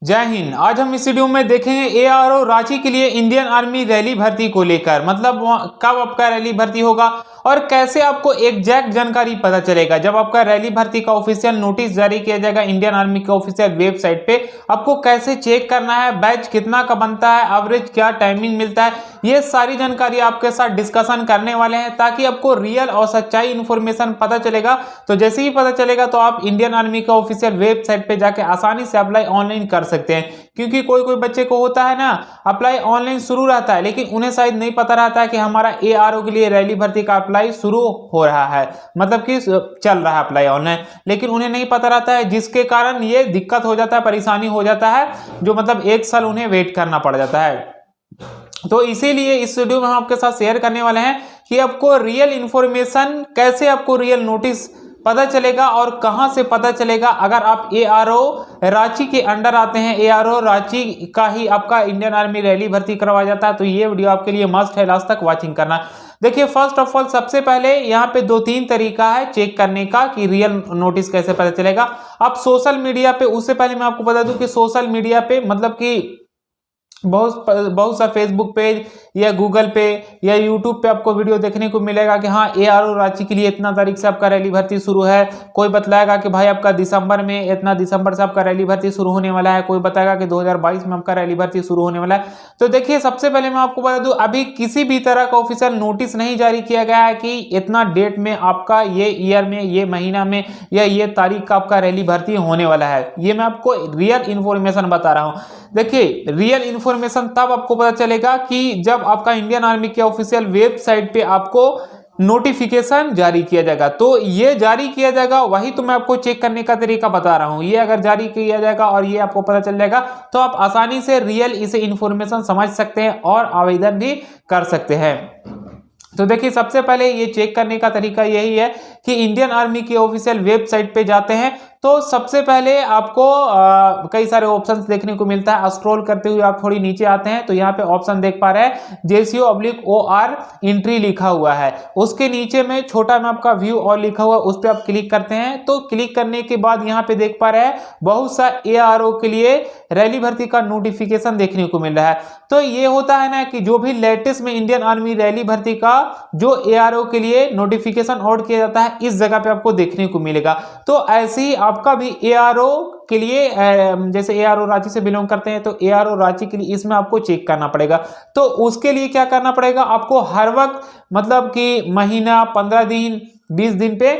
जय हिंद। आज हम इस वीडियो में देखेंगे एआरओ रांची के लिए इंडियन आर्मी रैली भर्ती को लेकर, मतलब कब आपका रैली भर्ती होगा और कैसे आपको एग्जैक्ट जानकारी पता चलेगा। जब आपका रैली भर्ती का ऑफिशियल नोटिस जारी किया जाएगा इंडियन आर्मी के ऑफिशियल वेबसाइट पे, आपको कैसे चेक करना है, बैच कितना का बनता है, एवरेज क्या टाइमिंग मिलता है, ये सारी जानकारी आपके साथ डिस्कशन करने वाले हैं ताकि आपको रियल और सच्चाई इन्फॉर्मेशन पता चलेगा। तो जैसे ही पता चलेगा तो आप इंडियन आर्मी का ऑफिशियल वेबसाइट पे जाके आसानी से अप्लाई ऑनलाइन कर सकते हैं। क्योंकि कोई कोई बच्चे को होता है ना, अप्लाई ऑनलाइन शुरू रहता है लेकिन उन्हें शायद नहीं पता रहता है कि हमारा एआरओ के लिए रैली भर्ती का अप्लाई शुरू हो रहा है, मतलब कि चल रहा है अप्लाई ऑनलाइन, लेकिन उन्हें नहीं पता रहता है, जिसके कारण ये दिक्कत हो जाता है, परेशानी हो जाता है, जो मतलब एक साल उन्हें वेट करना पड़ जाता है। तो इसीलिए इस वीडियो में हम आपके साथ शेयर करने वाले हैं कि आपको रियल इंफॉर्मेशन, कैसे आपको रियल नोटिस पता चलेगा और कहां से पता चलेगा। अगर आप एआरओ रांची के अंडर आते हैं, एआरओ रांची का ही आपका इंडियन आर्मी रैली भर्ती करवाया जाता है, तो ये वीडियो आपके लिए मस्ट है, लास्ट तक वॉचिंग करना। देखिए, फर्स्ट ऑफ ऑल सबसे पहले यहाँ पे 2-3 तरीका है चेक करने का कि रियल नोटिस कैसे पता चलेगा। आप सोशल मीडिया पे, उससे पहले मैं आपको बता दूं कि सोशल मीडिया पे मतलब कि बहुत सा फेसबुक पेज या गूगल पे या यूट्यूब पे आपको वीडियो देखने को मिलेगा कि हाँ एआरओ रांची के लिए इतना तारीख से आपका रैली भर्ती शुरू है। कोई बतलाएगा कि भाई आपका दिसंबर में, इतना दिसंबर से आपका रैली भर्ती शुरू होने वाला है। कोई बताएगा कि 2022 में आपका रैली भर्ती शुरू होने वाला है। तो देखिए, सबसे पहले मैं आपको बता दूं, अभी किसी भी तरह का ऑफिशियल नोटिस नहीं जारी किया गया है कि इतना डेट में आपका, ये ईयर में, ये महीना में या ये तारीख का आपका रैली भर्ती होने वाला है। ये मैं आपको रियल इंफॉर्मेशन बता रहा हूँ। देखिए, रियल इंफॉर्मेशन तब आपको पता चलेगा कि जब आपका इंडियन आर्मी के ऑफिशियल वेबसाइट पे आपको नोटिफिकेशन जारी किया जाएगा। तो ये जारी किया जाएगा, वही तो मैं आपको चेक करने का तरीका बता रहा हूं। ये अगर जारी किया जाएगा और ये आपको पता चल जाएगा तो आप आसानी से रियल इसे इंफॉर्मेशन समझ सकते हैं और आवेदन भी कर सकते हैं। तो देखिए, सबसे पहले ये चेक करने का तरीका यही है कि इंडियन आर्मी की ऑफिशियल वेबसाइट पे जाते हैं तो सबसे पहले आपको कई सारे ऑप्शंस देखने को मिलता है। स्क्रॉल करते हुए आप थोड़ी नीचे आते हैं तो यहाँ पे ऑप्शन देख पा रहे हैं JCO/OR एंट्री लिखा हुआ है। उसके नीचे में छोटा में आपका व्यू और लिखा हुआ, उस पर आप क्लिक करते हैं। तो क्लिक करने के बाद यहाँ पे देख पा रहे हैं बहुत सा एआरओ के लिए रैली भर्ती का नोटिफिकेशन देखने को मिल रहा है। तो ये होता है ना कि जो भी लेटेस्ट में इंडियन आर्मी रैली भर्ती का जो एआरओ के लिए नोटिफिकेशन आउट किया जाता है, इस जगह पे आपको देखने को मिलेगा। तो ऐसे ही आपका भी एआरओ के लिए, जैसे एआरओ रांची से बिलोंग करते हैं तो एआरओ रांची के लिए इसमें आपको चेक करना पड़ेगा। तो उसके लिए क्या करना पड़ेगा, आपको हर वक्त मतलब कि महीना, 15 दिन, 20 दिन पे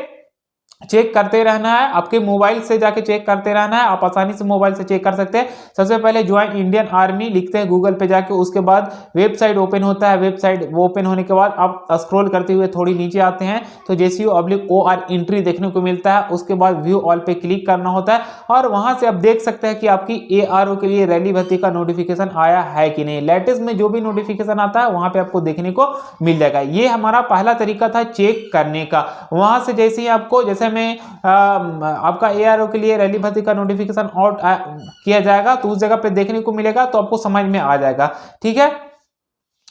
चेक करते रहना है। आपके मोबाइल से जाके चेक करते रहना है। आप आसानी से मोबाइल से चेक कर सकते हैं। सबसे पहले ज्वाइन इंडियन आर्मी लिखते हैं गूगल पे जाके, उसके बाद वेबसाइट ओपन होता है। वेबसाइट ओपन होने के बाद आप स्क्रॉल करते हुए थोड़ी नीचे आते हैं तो JCO/OR एंट्री देखने को मिलता है। उसके बाद व्यू ऑल पे क्लिक करना होता है और वहां से आप देख सकते हैं कि आपकी एआरओ के लिए रैली भर्ती का नोटिफिकेशन आया है कि नहीं। लेटेस्ट में जो भी नोटिफिकेशन आता है वहां पे आपको देखने को मिल जाएगा। ये हमारा पहला तरीका था चेक करने का। वहां से जैसे ही आपको, जैसे में आपका एआरओ के लिए रैली भर्ती का नोटिफिकेशन आउट किया जाएगा तो उस जगह पे देखने को मिलेगा, तो आपको समझ में आ जाएगा। ठीक है,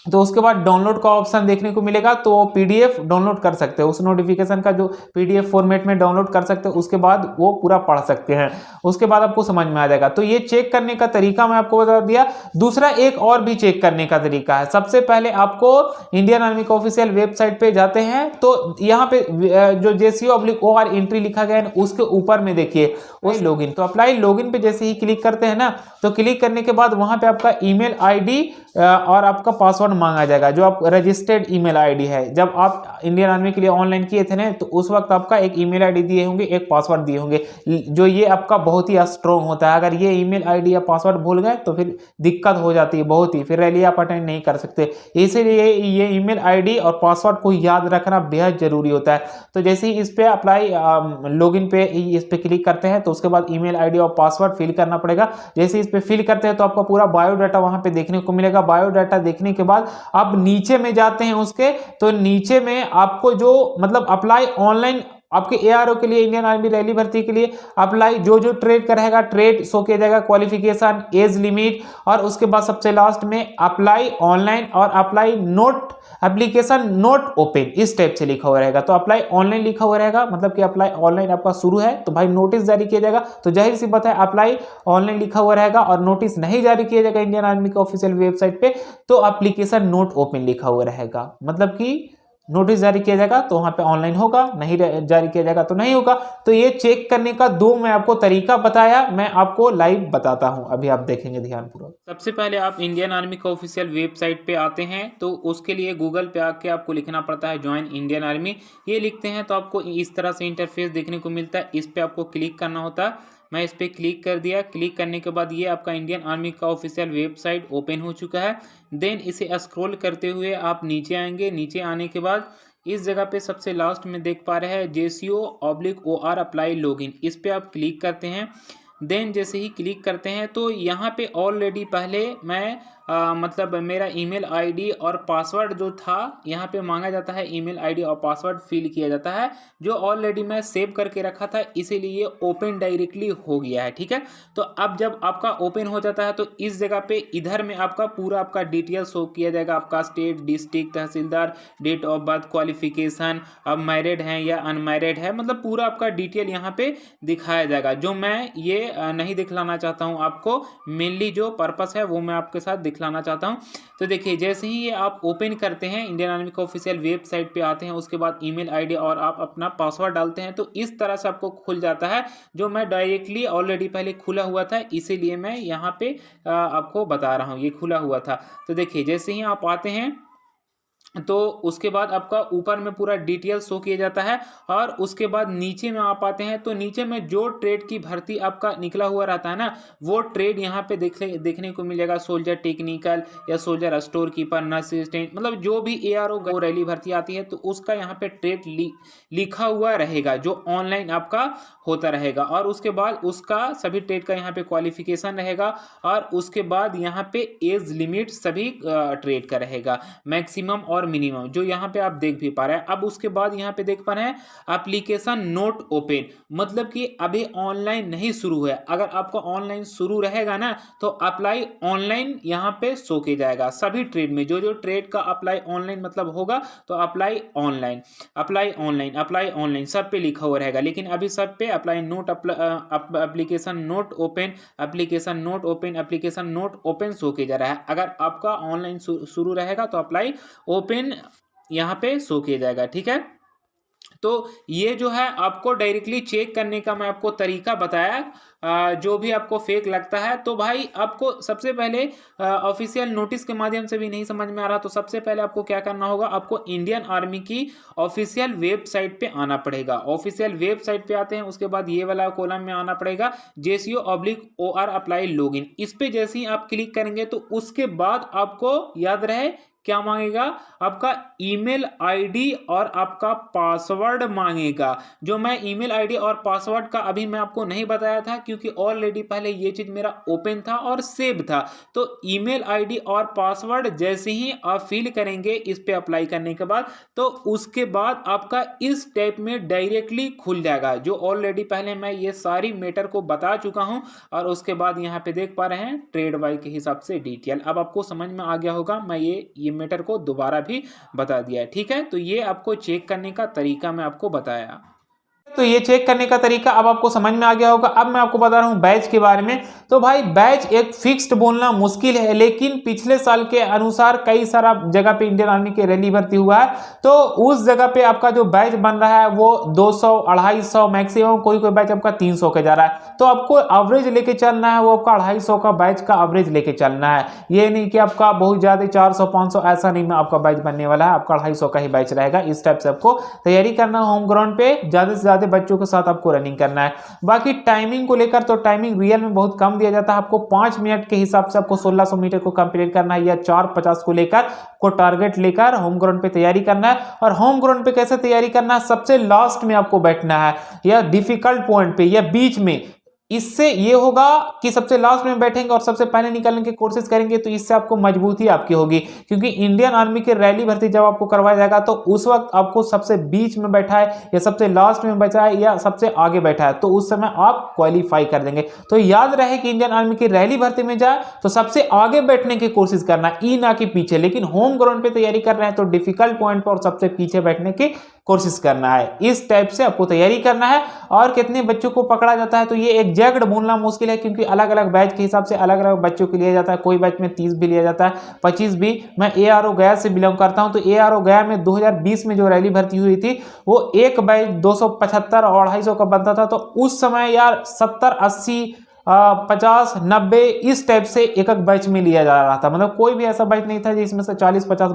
तो उसके बाद डाउनलोड का ऑप्शन देखने को मिलेगा, तो पीडीएफ डाउनलोड कर सकते हो। उस नोटिफिकेशन का जो पीडीएफ फॉर्मेट में डाउनलोड कर सकते हो, उसके बाद वो पूरा पढ़ सकते हैं। उसके बाद आपको समझ में आ जाएगा। तो ये चेक करने का तरीका मैं आपको बता दिया। दूसरा एक और भी चेक करने का तरीका है। सबसे पहले आपको इंडियन आर्मी का ऑफिशियल वेबसाइट पे जाते हैं तो यहाँ पे जो JCO/OR एंट्री लिखा गया है उसके ऊपर में देखिए वही लॉगिन। तो अप्लाई लॉगिन पे जैसे ही क्लिक करते हैं ना, तो क्लिक करने के बाद वहां पे आपका ईमेल आईडी और आपका पासवर्ड मांगा जाएगा, जो आप रजिस्टर्ड ईमेल आईडी है। जब आप इंडियन आर्मी के लिए ऑनलाइन किए थे ना, तो उस वक्त आपका एक ईमेल आईडी दिए होंगे, एक पासवर्ड दिए होंगे, जो ये आपका बहुत ही स्ट्रॉन्ग होता है। अगर ये ईमेल आईडी या पासवर्ड भूल गए तो फिर दिक्कत हो जाती है बहुत ही, फिर रैली आप अटेंड नहीं कर सकते। इसीलिए ये ईमेल आईडी और पासवर्ड को याद रखना बेहद जरूरी होता है। तो जैसे ही इस पे अप्लाई लॉगिन पे इस पे क्लिक करते हैं तो उसके बाद ईमेल आईडी और पासवर्ड फिल करना पड़ेगा। जैसे इस पे फिल करते हैं तो आपका पूरा बायोडाटा वहां पे देखने को मिलेगा। बायोडाटा देखने के बाद आप नीचे में जाते हैं उसके, तो नीचे में आपको जो मतलब अप्लाई ऑनलाइन आपके एआरओ के लिए, इंडियन आर्मी रैली भर्ती के लिए अप्लाई जो जो ट्रेड का रहेगा ट्रेड शो किया जाएगा, क्वालिफिकेशन, एज लिमिट, और उसके बाद सबसे लास्ट में अप्लाई ऑनलाइन और apply note application note open, इस टाइप से लिखा हुआ रहेगा। तो अप्लाई ऑनलाइन लिखा हुआ रहेगा, मतलब कि अप्लाई ऑनलाइन आपका शुरू है तो भाई नोटिस जारी किया जाएगा, तो जाहिर सी बात है अप्लाई ऑनलाइन लिखा हुआ रहेगा, और नोटिस नहीं जारी किया जाएगा इंडियन आर्मी के ऑफिशियल वेबसाइट पे तो एप्लीकेशन नोट ओपन लिखा हुआ रहेगा। मतलब कि नोटिस जारी किया जाएगा तो वहां पे ऑनलाइन होगा, नहीं जारी किया जाएगा तो नहीं होगा। तो ये चेक करने का दो मैं आपको तरीका बताया, मैं आपको लाइव बताता हूं, अभी आप देखेंगे ध्यानपूर्वक। सबसे पहले आप इंडियन आर्मी का ऑफिशियल वेबसाइट पे आते हैं, तो उसके लिए गूगल पे आके आपको लिखना पड़ता है ज्वाइन इंडियन आर्मी। ये लिखते हैं तो आपको इस तरह से इंटरफेस देखने को मिलता है, इस पे आपको क्लिक करना होता है। मैं इस पर क्लिक कर दिया। क्लिक करने के बाद ये आपका इंडियन आर्मी का ऑफिशियल वेबसाइट ओपन हो चुका है। देन इसे स्क्रॉल करते हुए आप नीचे आएंगे। नीचे आने के बाद इस जगह पे सबसे लास्ट में देख पा रहे हैं JCO/OR अप्लाई लॉगिन, इस पे आप क्लिक करते हैं। देन जैसे ही क्लिक करते हैं तो यहाँ पे ऑलरेडी पहले मैं मतलब मेरा ईमेल आईडी और पासवर्ड जो था यहाँ पे मांगा जाता है, ईमेल आईडी और पासवर्ड फिल किया जाता है जो ऑलरेडी मैं सेव करके रखा था, इसीलिए ओपन डायरेक्टली हो गया है। ठीक है, तो अब जब आपका ओपन हो जाता है तो इस जगह पे इधर में आपका पूरा आपका डिटेल शो किया जाएगा, आपका state, district, tehsildar, date of birth, qualification, अब मैरिड है या अनमैरिड है, मतलब पूरा आपका डिटेल यहाँ पे दिखाया जाएगा। जो मैं ये नहीं दिखलाना चाहता हूँ आपको, मेनली जो पर्पस है वो मैं आपके साथ दिखलाना चाहता हूँ। तो देखिए जैसे ही ये आप ओपन करते हैं, इंडियन आर्मी का ऑफिशियल वेबसाइट पे आते हैं, उसके बाद ईमेल आईडी और आप अपना पासवर्ड डालते हैं तो इस तरह से आपको खुल जाता है। जो मैं डायरेक्टली ऑलरेडी पहले खुला हुआ था, इसीलिए मैं यहाँ पे आपको बता रहा हूँ, ये खुला हुआ था। तो देखिए जैसे ही आप आते हैं तो उसके बाद आपका ऊपर में पूरा डिटेल शो किया जाता है, और उसके बाद नीचे में आप आते हैं तो नीचे में जो ट्रेड की भर्ती आपका निकला हुआ रहता है ना, वो ट्रेड यहाँ पे देखने को मिलेगा। सोल्जर टेक्निकल या soldier store keeper, nurse assistant, मतलब जो भी ARO रैली भर्ती आती है तो उसका यहाँ पे ट्रेड लिखा हुआ रहेगा जो ऑनलाइन आपका होता रहेगा। और उसके बाद उसका सभी ट्रेड का यहाँ पे क्वालिफिकेशन रहेगा, और उसके बाद यहाँ पे एज लिमिट सभी ट्रेड का रहेगा, मैक्सिमम और मिनिमम, जो यहाँ पे आप देख भी पा रहे हैं। अब उसके बाद यहाँ पे देख पा रहे हैं एप्लीकेशन नोट ओपन, मतलब कि अभी ऑनलाइन नहीं शुरू है। अगर आपका ऑनलाइन शुरू रहेगा ना तो अप्लाई ऑनलाइन यहाँ पे शो किया जाएगा सभी ट्रेड में। जो जो ट्रेड का अप्लाई ऑनलाइन मतलब होगा तो apply online, apply online, apply online सब पे लिखा हुआ रहेगा। लेकिन अभी सब पे apply note, application note open, application note open, application note open show किया जा रहा है। अगर आपका ऑनलाइन शुरू रहेगा तो अप्लाई ओपन यहाँ पे शो किया जाएगा। ठीक है, तो ये जो है आपको डायरेक्टली चेक करने का मैं आपको तरीका बताया। जो भी आपको फेक लगता है तो भाई आपको सबसे पहले ऑफिशियल नोटिस के माध्यम से भी नहीं समझ में आ रहा तो सबसे पहले आपको क्या करना होगा, आपको इंडियन आर्मी की ऑफिशियल वेबसाइट पे आना पड़ेगा। ऑफिशियल वेबसाइट पे आते हैं, उसके बाद ये वाला कॉलम में आना पड़ेगा JCO/OR अप्लाई लॉगिन, इस पे जैसे ही आप क्लिक करेंगे तो उसके बाद आपको याद रहे क्या मांगेगा, आपका ईमेल आईडी और आपका पासवर्ड मांगेगा। जो मैं ईमेल आईडी और पासवर्ड का अभी मैं आपको नहीं बताया था क्योंकि ऑलरेडी पहले ये चीज मेरा ओपन था और सेव था। तो ईमेल आईडी और पासवर्ड जैसे ही आप फिल करेंगे इस पे अप्लाई करने के बाद, तो उसके बाद आपका इस टाइप में डायरेक्टली खुल जाएगा। जो ऑलरेडी पहले मैं ये सारी मैटर को बता चुका हूं, और उसके बाद यहाँ पे देख पा रहे हैं ट्रेड वाई के हिसाब से डिटेल। अब आपको समझ में आ गया होगा, मैं ये मैटर को दोबारा भी बता दिया है। ठीक है, तो ये आपको चेक करने का तरीका मैं आपको बताया। तो ये चेक करने का तरीका अब आपको समझ में आ गया होगा। अब मैं आपको बता रहा हूं बैच के बारे में। तो भाई बैच एक फिक्स्ड बोलना मुश्किल है, लेकिन पिछले साल के अनुसार कई सारा जगह पे इंडियन आर्मी के रैली भर्ती हुआ है, तो उस जगह पे आपका जो बैच बन रहा है वो 200, 250, मैक्सिमम कोई कोई बैच आपका 300 के जा रहा है। तो आपको एवरेज लेके चलना है, वो आपका 250 का बैच का एवरेज लेके चलना है। ये नहीं कि आपका बहुत ज्यादा 400, 500 ऐसा नहीं में आपका बैच बनने वाला है, आपका 250 का ही बैच रहेगा। इस टाइप से आपको तैयारी करना, होम ग्राउंड पे ज्यादा से ज्यादा बच्चों के साथ आपको रनिंग करना है। बाकी टाइमिंग को लेकर तो टाइमिंग रियल में बहुत कम दिया जाता है। आपको 5 मिनट के हिसाब से आपको 1600 मीटर को कंप्लीट करना है, या 450 को लेकर को टारगेट लेकर होम ग्राउंड पे तैयारी करना है। और होम ग्राउंड पे कैसे तैयारी करना है, सबसे लास्ट में आपको बैठना है, या डिफिकल्ट पॉइंट पे या बीच में, इससे ये होगा कि सबसे लास्ट में बैठेंगे और सबसे पहले निकलने की कोशिश करेंगे, तो इससे आपको मजबूती आपकी होगी, क्योंकि इंडियन आर्मी की रैली भर्ती जब आपको करवाया जाएगा तो उस वक्त आपको सबसे बीच में बैठा है या सबसे लास्ट में बैठा है या सबसे आगे बैठा है, तो उस समय आप क्वालिफाई कर देंगे। तो याद रहे कि इंडियन आर्मी की रैली भर्ती में जाए तो सबसे आगे बैठने की कोशिश करना, ई ना कि पीछे। लेकिन होम ग्राउंड पे तैयारी कर रहे हैं तो डिफिकल्ट पॉइंट पर और सबसे पीछे बैठने की कोशिश करना है। इस टाइप से आपको तैयारी करना है। और कितने बच्चों को पकड़ा जाता है तो ये एग्जैक्ट बोलना मुश्किल है, क्योंकि अलग अलग बैच के हिसाब से अलग अलग बच्चों को लिया जाता है। कोई बैच में 30 भी लिया जाता है, 25 भी। मैं ARO गया से बिलोंग करता हूं, तो ARO गया में 2020 में जो रैली भर्ती हुई थी वो एक बैच 275 और 250 का बनता था। तो उस समय यार 70, 80, 50, 90 इस टाइप से एक एक बैच में लिया जा रहा था। मतलब कोई भी ऐसा बैच नहीं था जिसमें से 40-50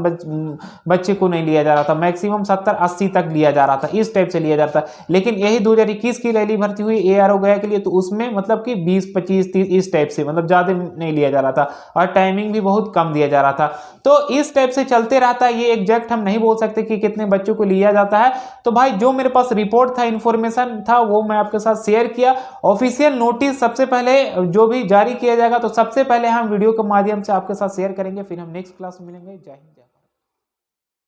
बच्चे को नहीं लिया जा रहा था। मैक्सिमम 70-80 तक लिया जा रहा था, इस टाइप से लिया जाता। लेकिन यही 2021 की रैली भर्ती हुई ARO गया के लिए, तो उसमें मतलब कि 20, 25, 30 इस टाइप से, मतलब ज्यादा नहीं लिया जा रहा था और टाइमिंग भी बहुत कम दिया जा रहा था। तो इस टाइप से चलते रहता है। ये एग्जैक्ट हम नहीं बोल सकते कि कितने बच्चों को लिया जाता है। तो भाई जो मेरे पास रिपोर्ट था, इंफॉर्मेशन था, वो मैं आपके साथ शेयर किया। ऑफिशियल नोटिस सबसे पहले जो भी जारी किया जाएगा तो सबसे पहले हम वीडियो के माध्यम से आपके साथ शेयर करेंगे। फिर हम नेक्स्ट क्लास में मिलेंगे। जय हिंद।